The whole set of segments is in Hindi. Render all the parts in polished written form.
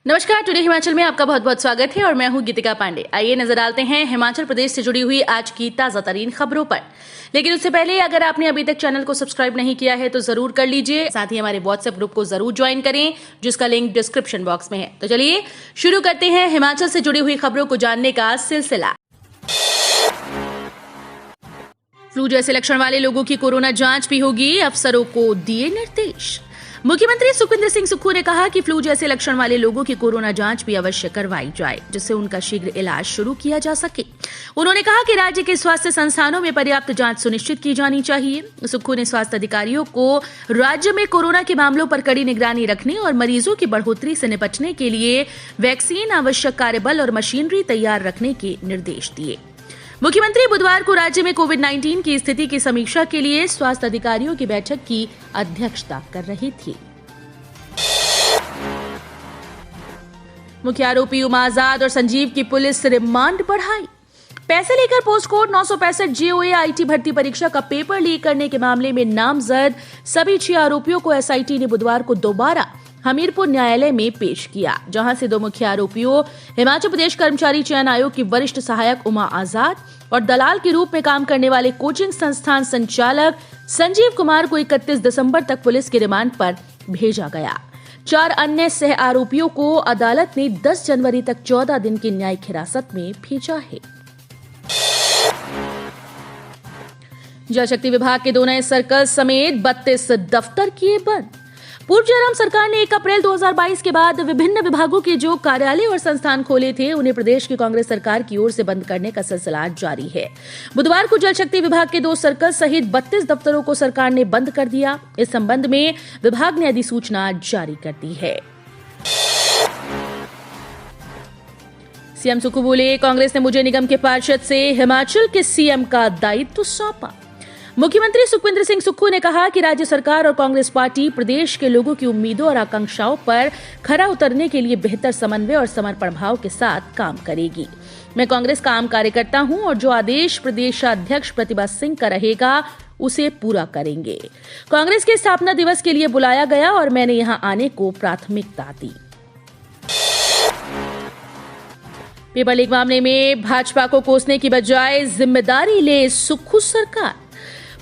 नमस्कार, टुडे हिमाचल में आपका बहुत बहुत स्वागत है और मैं हूं गीतिका पांडे। आइए नजर डालते हैं हिमाचल प्रदेश से जुड़ी हुई आज की ताजा तरीन खबरों पर। लेकिन उससे पहले अगर आपने अभी तक चैनल को सब्सक्राइब नहीं किया है तो जरूर कर लीजिए। साथ ही हमारे व्हाट्सएप ग्रुप को जरूर ज्वाइन करें, जिसका लिंक डिस्क्रिप्शन बॉक्स में है। तो चलिए शुरू करते हैं हिमाचल से जुड़ी हुई खबरों को जानने का सिलसिला। फ्लू जैसे लक्षण वाले लोगों की कोरोना जांच भी होगी, अफसरों को दिए निर्देश। मुख्यमंत्री सुखविंदर सिंह सुक्खू ने कहा कि फ्लू जैसे लक्षण वाले लोगों की कोरोना जांच भी अवश्य करवाई जाए, जिससे उनका शीघ्र इलाज शुरू किया जा सके। उन्होंने कहा कि राज्य के स्वास्थ्य संस्थानों में पर्याप्त जांच सुनिश्चित की जानी चाहिए। सुक्खू ने स्वास्थ्य अधिकारियों को राज्य में कोरोना के मामलों पर कड़ी निगरानी रखने और मरीजों की बढ़ोतरी से निपटने के लिए वैक्सीन, आवश्यक कार्यबल और मशीनरी तैयार रखने के निर्देश दिए। मुख्यमंत्री बुधवार को राज्य में कोविड-19 की स्थिति की समीक्षा के लिए स्वास्थ्य अधिकारियों की बैठक की अध्यक्षता कर रहे थे। मुख्य आरोपी उमा आजाद और संजीव की पुलिस रिमांड बढ़ाई। पैसे लेकर पोस्ट कोड 965 जेओए आईटी भर्ती परीक्षा का पेपर लीक करने के मामले में नामजद सभी 6 आरोपियों को एसआईटी ने बुधवार को दोबारा हमीरपुर न्यायालय में पेश किया, जहां से 2 मुख्य आरोपियों हिमाचल प्रदेश कर्मचारी चयन आयोग की वरिष्ठ सहायक उमा आजाद और दलाल के रूप में काम करने वाले कोचिंग संस्थान संचालक संजीव कुमार को 31 दिसंबर तक पुलिस के रिमांड पर भेजा गया। 4 अन्य सह आरोपियों को अदालत ने 10 जनवरी तक 14 दिन की न्यायिक हिरासत में भेजा है। जल शक्ति विभाग के 2 नए सर्कल समेत 32 दफ्तर किए बंद। पूर्व जयराम सरकार ने 1 अप्रैल 2022 के बाद विभिन्न विभागों के जो कार्यालय और संस्थान खोले थे, उन्हें प्रदेश की कांग्रेस सरकार की ओर से बंद करने का सिलसिला जारी है। बुधवार को जल शक्ति विभाग के 2 सर्कल सहित 32 दफ्तरों को सरकार ने बंद कर दिया। इस संबंध में विभाग ने अधिसूचना जारी कर दी है। सीएम सुक्खू बोले, कांग्रेस ने मुझे निगम के पार्षद से हिमाचल के सीएम का दायित्व सौंपा। मुख्यमंत्री सुखविंदर सिंह सुक्खू ने कहा कि राज्य सरकार और कांग्रेस पार्टी प्रदेश के लोगों की उम्मीदों और आकांक्षाओं पर खरा उतरने के लिए बेहतर समन्वय और समर्पण भाव के साथ काम करेगी। मैं कांग्रेस का आम कार्यकर्ता हूं और जो आदेश प्रदेशाध्यक्ष प्रतिभा सिंह का रहेगा उसे पूरा करेंगे। कांग्रेस के स्थापना दिवस के लिए बुलाया गया और मैंने यहां आने को प्राथमिकता दी। पेपर लीक मामले में भाजपा को कोसने की बजाय जिम्मेदारी ले सुक्खू सरकार।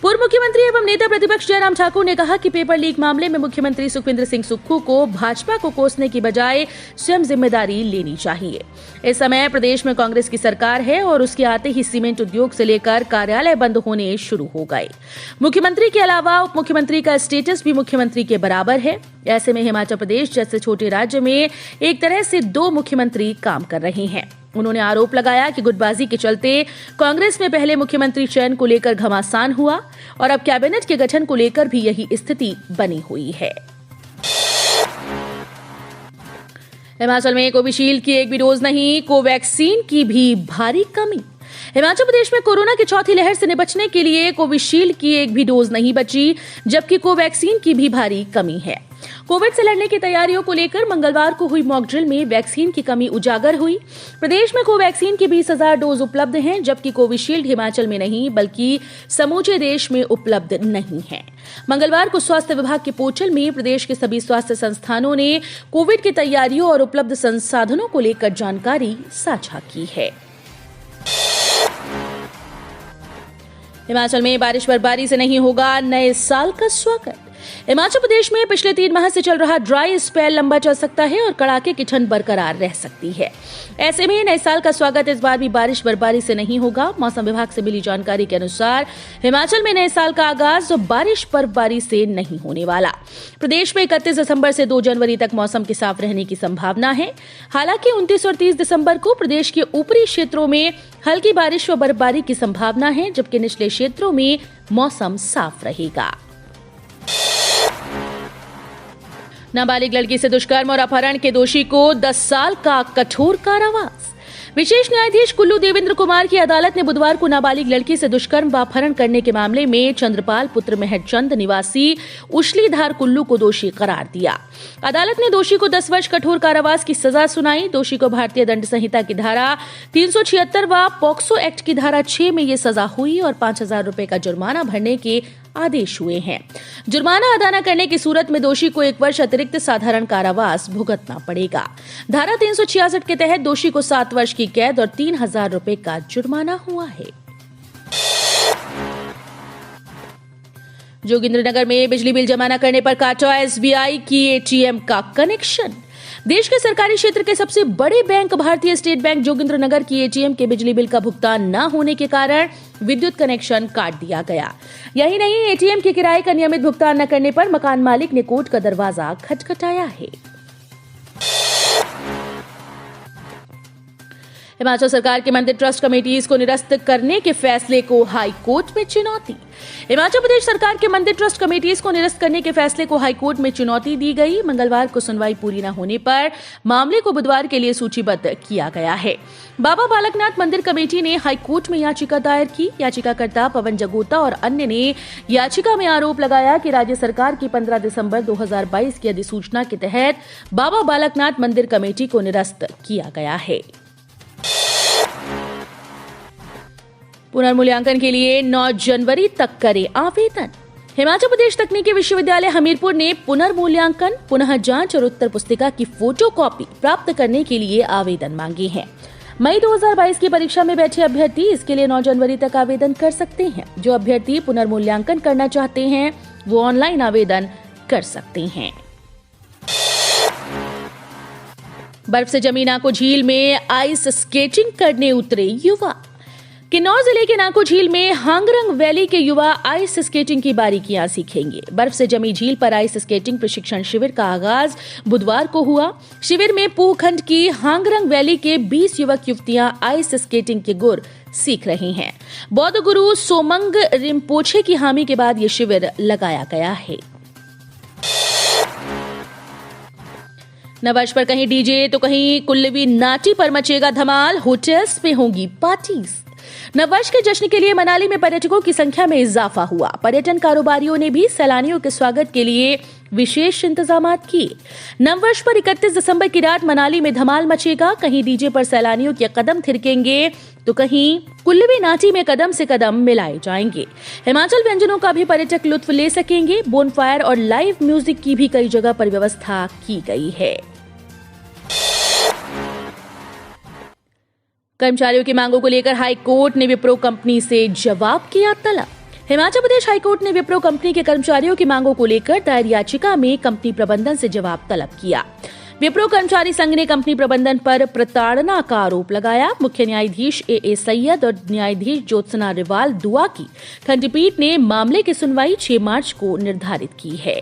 पूर्व मुख्यमंत्री एवं नेता प्रतिपक्ष जयराम ठाकुर ने कहा कि पेपर लीक मामले में मुख्यमंत्री सुखविंदर सिंह सुक्खू को भाजपा को कोसने की बजाय स्वयं जिम्मेदारी लेनी चाहिए। इस समय प्रदेश में कांग्रेस की सरकार है और उसके आते ही सीमेंट उद्योग से लेकर कार्यालय बंद होने शुरू हो गए। मुख्यमंत्री के अलावा उप मुख्यमंत्री का स्टेटस भी मुख्यमंत्री के बराबर है। ऐसे में हिमाचल प्रदेश जैसे छोटे राज्य में एक तरह से 2 मुख्यमंत्री काम कर रहे हैं। उन्होंने आरोप लगाया कि गुटबाजी के चलते कांग्रेस में पहले मुख्यमंत्री चयन को लेकर घमासान हुआ और अब कैबिनेट के गठन को लेकर भी यही स्थिति बनी हुई है। हिमाचल में कोविशील्ड की एक भी डोज नहीं, कोवैक्सीन की भी भारी कमी। हिमाचल प्रदेश में कोरोना की चौथी लहर से निपटने के लिए कोविशील्ड की एक भी डोज नहीं बची, जबकि कोवैक्सीन की भी भारी कमी है। कोविड से लड़ने की तैयारियों को लेकर मंगलवार को हुई मॉक ड्रिल में वैक्सीन की कमी उजागर हुई। प्रदेश में कोवैक्सीन की 20,000 डोज उपलब्ध हैं, जबकि कोविशील्ड हिमाचल में नहीं बल्कि समूचे देश में उपलब्ध नहीं है। मंगलवार को स्वास्थ्य विभाग के पोर्टल में प्रदेश के सभी स्वास्थ्य संस्थानों ने कोविड की तैयारियों और उपलब्ध संसाधनों को लेकर जानकारी साझा की है। हिमाचल में बारिश बर्फबारी से नहीं होगा नए साल का स्वागत। हिमाचल प्रदेश में पिछले 3 माह से चल रहा ड्राई स्पेल लंबा चल सकता है और कड़ाके की ठंड बरकरार रह सकती है। ऐसे में नए साल का स्वागत इस बार भी बारिश बर्फबारी से नहीं होगा। मौसम विभाग से मिली जानकारी के अनुसार हिमाचल में नए साल का आगाज बारिश बर्फबारी से नहीं होने वाला। प्रदेश में 31 दिसंबर से 2 जनवरी तक मौसम के साफ रहने की संभावना है। हालांकि 29 और 30 दिसंबर को प्रदेश के ऊपरी क्षेत्रों में हल्की बारिश व बर्फबारी की संभावना है, जबकि निचले क्षेत्रों में मौसम साफ रहेगा। नाबालिग लड़की से दुष्कर्म और अपहरण के दोषी को 10 साल का कठोर कारावास। विशेष न्यायाधीश कुल्लू देवेंद्र कुमार की अदालत ने बुधवार को नाबालिग लड़की से दुष्कर्म व अपहरण करने के मामले में चंद्रपाल पुत्र मेहरचंद निवासी उछलीधार कुल्लू को दोषी करार दिया। अदालत ने दोषी को 10 वर्ष कठोर कारावास की सजा सुनाई। दोषी को भारतीय दंड संहिता की धारा 376 व पॉक्सो एक्ट की धारा 6 में ये सजा हुई और 5,000 रुपए का जुर्माना भरने के आदेश हुए हैं। जुर्माना अदा न करने की सूरत में दोषी को 1 वर्ष अतिरिक्त साधारण कारावास भुगतना पड़ेगा। धारा 366 के तहत दोषी को 7 वर्ष की कैद और 3,000 रुपए का जुर्माना हुआ है। जोगिंद्रनगर में बिजली बिल जमा न करने पर काटा एसबीआई की एटीएम का कनेक्शन। देश के सरकारी क्षेत्र के सबसे बड़े बैंक भारतीय स्टेट बैंक जोगिंद्रनगर की एटीएम के बिजली बिल का भुगतान न होने के कारण विद्युत कनेक्शन काट दिया गया। यही नहीं, एटीएम के किराए का नियमित भुगतान न करने पर मकान मालिक ने कोर्ट का दरवाजा खटखटाया है। हिमाचल सरकार के मंदिर ट्रस्ट कमेटीज को निरस्त करने के फैसले को हाई कोर्ट में चुनौती। हिमाचल प्रदेश सरकार के मंदिर ट्रस्ट कमेटीज को निरस्त करने के फैसले को हाई कोर्ट में चुनौती दी गई। मंगलवार को सुनवाई पूरी न होने पर मामले को बुधवार के लिए सूचीबद्ध किया गया है। बाबा बालकनाथ मंदिर कमेटी ने हाई कोर्ट में याचिका दायर की। याचिकाकर्ता पवन जगोता और अन्य ने याचिका में आरोप लगाया कि राज्य सरकार की 15 दिसंबर 2022 की अधिसूचना के तहत बाबा बालकनाथ मंदिर कमेटी को निरस्त किया गया है। पुनर्मूल्यांकन के लिए 9 जनवरी तक करें आवेदन। हिमाचल प्रदेश तकनीकी विश्वविद्यालय हमीरपुर ने पुनर्मूल्यांकन, पुनः जांच और उत्तर पुस्तिका की फोटोकॉपी प्राप्त करने के लिए आवेदन मांगे हैं। मई 2022 की परीक्षा में बैठे अभ्यर्थी इसके लिए 9 जनवरी तक आवेदन कर सकते हैं। जो अभ्यर्थी पुनर्मूल्यांकन करना चाहते हैं वो ऑनलाइन आवेदन कर सकते हैं। बर्फ से जमी नाको झील में आइस स्केटिंग करने उतरे युवा। किन्नौर जिले के नाको झील में हांगरंग वैली के युवा आइस स्केटिंग की बारीकियां सीखेंगे। बर्फ से जमी झील पर आइस स्केटिंग प्रशिक्षण शिविर का आगाज बुधवार को हुआ। शिविर में पूह खंड की हांगरंग वैली के 20 युवक युवतियां आइस स्केटिंग के गुर सीख रहे हैं। बौद्ध गुरु सोमंग रिम्पोछे की हामी के बाद ये शिविर लगाया गया है। नववर्ष पर कहीं डीजे तो कहीं कुल्लवी नाटी पर मचेगा धमाल। होटल्स में होंगी पार्टीज। नववर्ष के जश्न के लिए मनाली में पर्यटकों की संख्या में इजाफा हुआ। पर्यटन कारोबारियों ने भी सैलानियों के स्वागत के लिए विशेष इंतजाम किए। नववर्ष पर 31 दिसंबर की रात मनाली में धमाल मचेगा। कहीं डीजे पर सैलानियों के कदम थिरकेंगे तो कहीं कुल्लवी नाटी में कदम से कदम मिलाए जाएंगे। हिमाचल व्यंजनों का भी पर्यटक लुत्फ ले सकेंगे। बोनफायर और लाइव म्यूजिक की भी कई जगह पर व्यवस्था की गई है। कर्मचारियों की मांगों को लेकर हाई कोर्ट ने विप्रो कंपनी से जवाब किया तलब। हिमाचल प्रदेश हाई कोर्ट ने विप्रो कंपनी के कर्मचारियों की मांगों को लेकर दायर याचिका में कंपनी प्रबंधन से जवाब तलब किया। विप्रो कर्मचारी संघ ने कंपनी प्रबंधन पर प्रताड़ना का आरोप लगाया। मुख्य न्यायाधीश ए सैयद और न्यायाधीश ज्योत्सना रिवाल दुआ की खंडपीठ ने मामले की सुनवाई 6 मार्च को निर्धारित की है।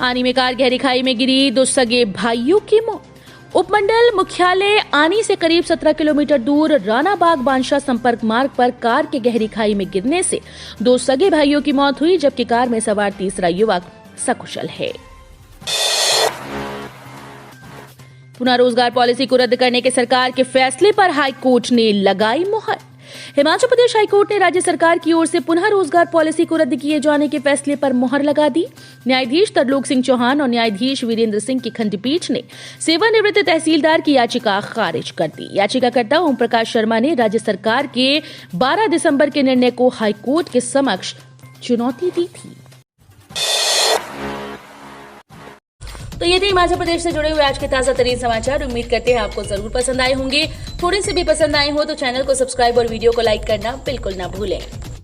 आनी में कार गहरी खाई में गिरी, 2 सगे भाइयों की मौत। उपमंडल मुख्यालय आनी से करीब 17 किलोमीटर दूर रानाबाग बांशा संपर्क मार्ग पर कार के गहरी खाई में गिरने से 2 सगे भाइयों की मौत हुई, जबकि कार में सवार तीसरा युवक सकुशल है। पुनः रोजगार पॉलिसी को रद्द करने के सरकार के फैसले पर हाई कोर्ट ने लगाई मुहर। हिमाचल प्रदेश हाई कोर्ट ने राज्य सरकार की ओर से पुनः रोजगार पॉलिसी को रद्द किए जाने के फैसले पर मुहर लगा दी। न्यायाधीश तरलोक सिंह चौहान और न्यायाधीश वीरेंद्र सिंह की खंडपीठ ने सेवानिवृत्त तहसीलदार की याचिका खारिज कर दी। याचिकाकर्ता ओम प्रकाश शर्मा ने राज्य सरकार के 12 दिसंबर के निर्णय को हाई कोर्ट के समक्ष चुनौती दी थी। तो ये थे हिमाचल प्रदेश से जुड़े हुए आज के ताजा तरीन समाचार। उम्मीद करते हैं आपको जरूर पसंद आए होंगे। थोड़े से भी पसंद आए हो तो चैनल को सब्सक्राइब और वीडियो को लाइक करना बिल्कुल ना भूलें।